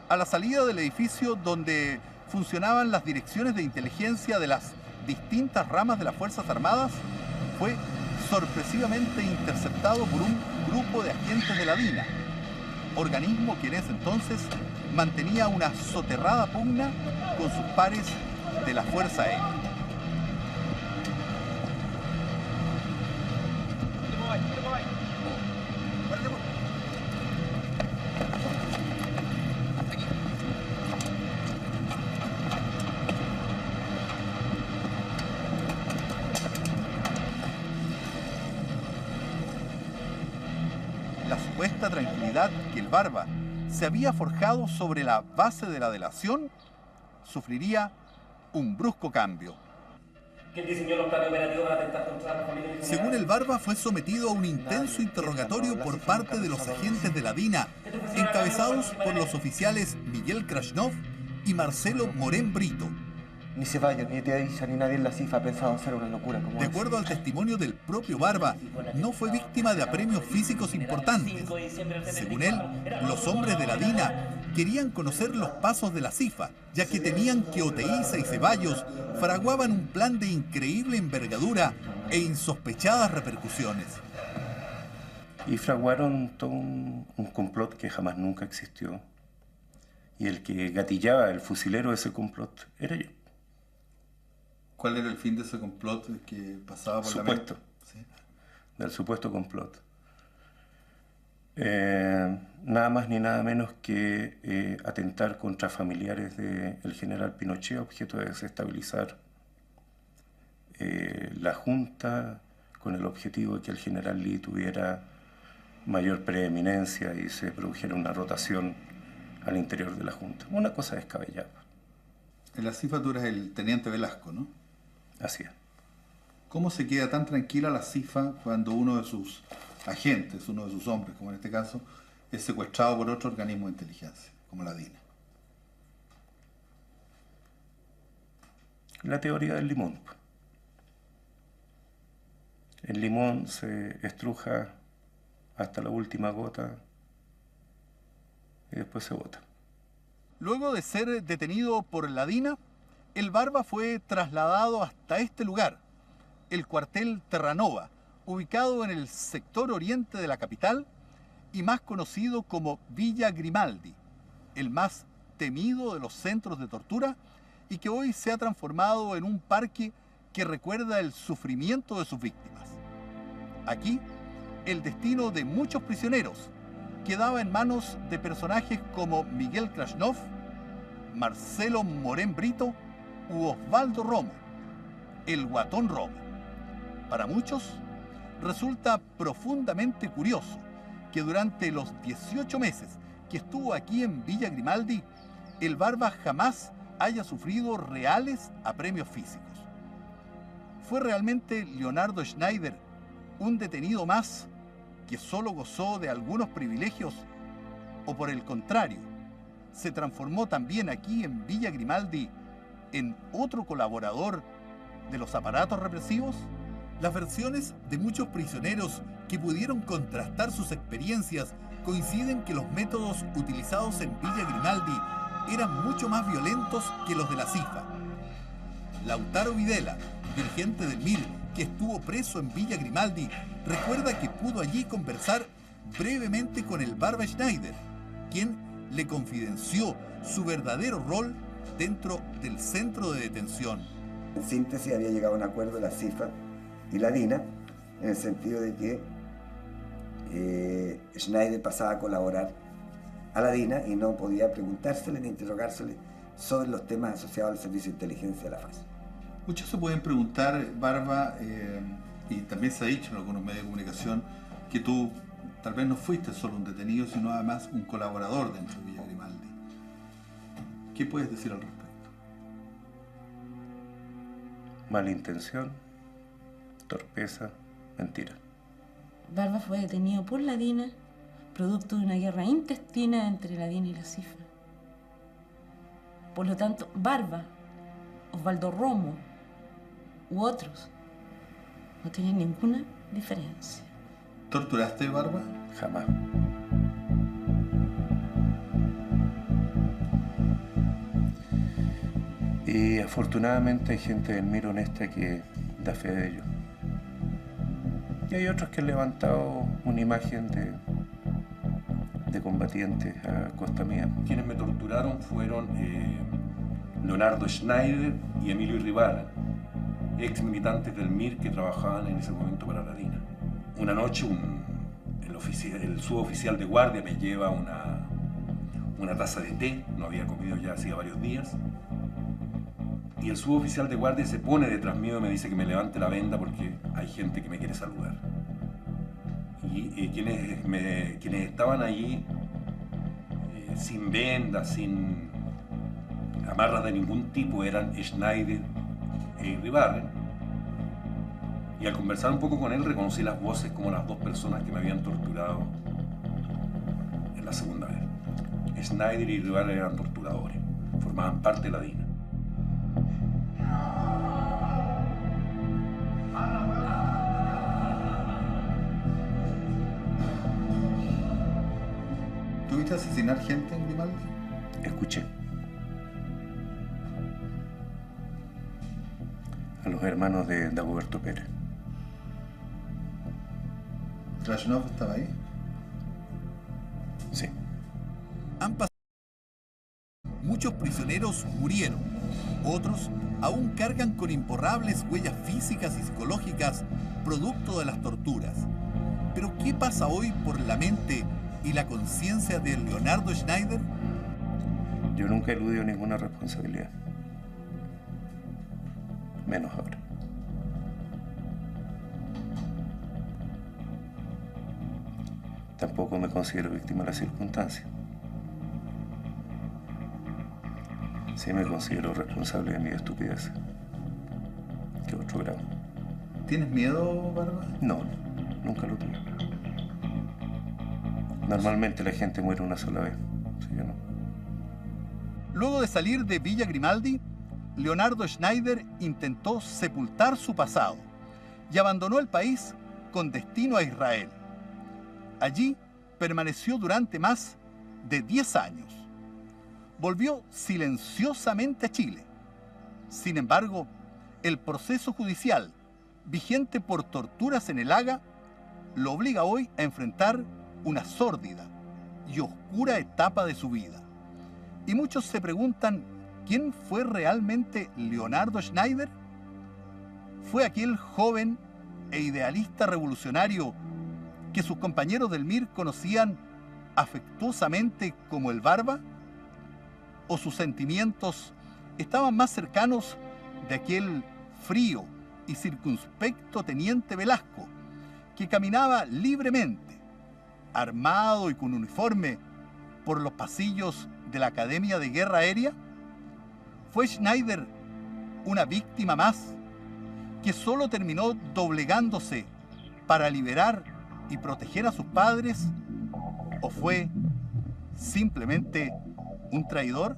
A la salida del edificio donde funcionaban las direcciones de inteligencia de las distintas ramas de las Fuerzas Armadas, fue sorpresivamente interceptado por un grupo de agentes de la DINA, organismo que en ese entonces mantenía una soterrada pugna con sus pares de la Fuerza Aérea. La supuesta tranquilidad que el Barba se había forjado sobre la base de la delación sufriría un brusco cambio. ¿Quién diseñó los planes operativos para atentar contra la familia? Según el Barba, fue sometido a un intenso interrogatorio por parte de los agentes de la DINA, encabezados por los oficiales Miguel Krasnov y Marcelo Morén Brito. Ni Ceballos, ni Teadilla, ni nadie en la CIFA ha pensado hacer una locura como De acuerdo al testimonio del propio Barba, no fue víctima de apremios físicos importantes. Según él, los hombres de la DINA querían conocer los pasos de la CIFA, ya que temían que Oteiza y Ceballos fraguaban un plan de increíble envergadura e insospechadas repercusiones. Y fraguaron todo un complot que jamás nunca existió. Y el que gatillaba, el fusilero de ese complot, era yo. ¿Cuál era el fin de ese complot que pasaba por Supuesto. la mente? ¿Sí? Del supuesto complot. Nada más ni nada menos que atentar contra familiares del general Pinochet, objeto de desestabilizar la Junta, con el objetivo de que el general Lee tuviera mayor preeminencia y se produjera una rotación al interior de la Junta. Una cosa descabellada. En la CIFA tú eres el teniente Velasco, ¿no? Así es. ¿Cómo se queda tan tranquila la CIFA cuando uno de sus agentes, uno de sus hombres, como en este caso, es secuestrado por otro organismo de inteligencia, como la DINA? La teoría del limón. El limón se estruja hasta la última gota y después se bota. Luego de ser detenido por la DINA, el Barba fue trasladado hasta este lugar, el cuartel Terranova, ubicado en el sector oriente de la capital y más conocido como Villa Grimaldi, el más temido de los centros de tortura y que hoy se ha transformado en un parque que recuerda el sufrimiento de sus víctimas. Aquí, el destino de muchos prisioneros quedaba en manos de personajes como Miguel Krasnov, Marcelo Morén Brito u Osvaldo Romo, el Guatón Romo. Para muchos, resulta profundamente curioso que durante los 18 meses que estuvo aquí en Villa Grimaldi, el Barba jamás haya sufrido reales apremios físicos. ¿Fue realmente Leonardo Schneider un detenido más que solo gozó de algunos privilegios? ¿O por el contrario, se transformó también aquí en Villa Grimaldi en otro colaborador de los aparatos represivos? Las versiones de muchos prisioneros que pudieron contrastar sus experiencias coinciden que los métodos utilizados en Villa Grimaldi eran mucho más violentos que los de la CIFA. Lautaro Videla, dirigente del MIR, que estuvo preso en Villa Grimaldi, recuerda que pudo allí conversar brevemente con el Barba Schneider, quien le confidenció su verdadero rol dentro del centro de detención. En síntesis, había llegado a un acuerdo la CIFA y la DINA, en el sentido de que Schneider pasaba a colaborar a la DINA y no podía preguntársele ni interrogársele sobre los temas asociados al servicio de inteligencia de la FAS. Muchos se pueden preguntar, Barba, y también se ha dicho en algunos medios de comunicación, que tú tal vez no fuiste solo un detenido, sino además un colaborador dentro de Villa Grimaldi. ¿Qué puedes decir al respecto? Malintención, torpeza, mentira. Barba fue detenido por la DINA, producto de una guerra intestina entre la DINA y la CIFA. Por lo tanto, Barba, Osvaldo Romo u otros no tienen ninguna diferencia. ¿Torturaste, Barba? Jamás. Y afortunadamente hay gente del MIR honesta que da fe de ello. Y hay otros que han levantado una imagen de combatientes a costa mía. Quienes me torturaron fueron Leonardo Schneider y Emilio Irribarra, ex militantes del MIR que trabajaban en ese momento para la DINA. Una noche el suboficial de guardia me lleva una taza de té, no había comido ya hacía varios días, y el suboficial de guardia se pone detrás mío y me dice que me levante la venda porque hay gente que me quiere saludar. Y quienes estaban allí sin vendas, sin amarras de ningún tipo, eran Schneider e Irribarren. Y al conversar un poco con él reconocí las voces como las dos personas que me habían torturado en la segunda vez. Schneider y Irribarren eran torturadores, formaban parte de la DINA. ¿Viste asesinar gente en Grimaldi? Escuché. A los hermanos de Dagoberto Pérez. ¿Krasnov estaba ahí? Sí. Han pasado. Muchos prisioneros murieron. Otros aún cargan con imborrables huellas físicas y psicológicas producto de las torturas. Pero ¿qué pasa hoy por la mente y la conciencia de Leonardo Schneider? Yo nunca he eludido ninguna responsabilidad. Menos ahora. Tampoco me considero víctima de las circunstancias. Sí me considero responsable de mi estupidez. ¿Qué otro grado? ¿Tienes miedo, Barba? No, nunca lo tuve. Normalmente la gente muere una sola vez, así que no. Luego de salir de Villa Grimaldi, Leonardo Schneider intentó sepultar su pasado y abandonó el país con destino a Israel. Allí permaneció durante más de 10 años. Volvió silenciosamente a Chile. Sin embargo, el proceso judicial vigente por torturas en el Haga lo obliga hoy a enfrentar una sórdida y oscura etapa de su vida. Y muchos se preguntan, ¿quién fue realmente Leonardo Schneider? ¿Fue aquel joven e idealista revolucionario que sus compañeros del MIR conocían afectuosamente como el Barba? ¿O sus sentimientos estaban más cercanos de aquel frío y circunspecto teniente Velasco, que caminaba libremente, armado y con uniforme, por los pasillos de la Academia de Guerra Aérea? ¿Fue Schneider una víctima más que solo terminó doblegándose para liberar y proteger a sus padres? ¿O fue simplemente un traidor?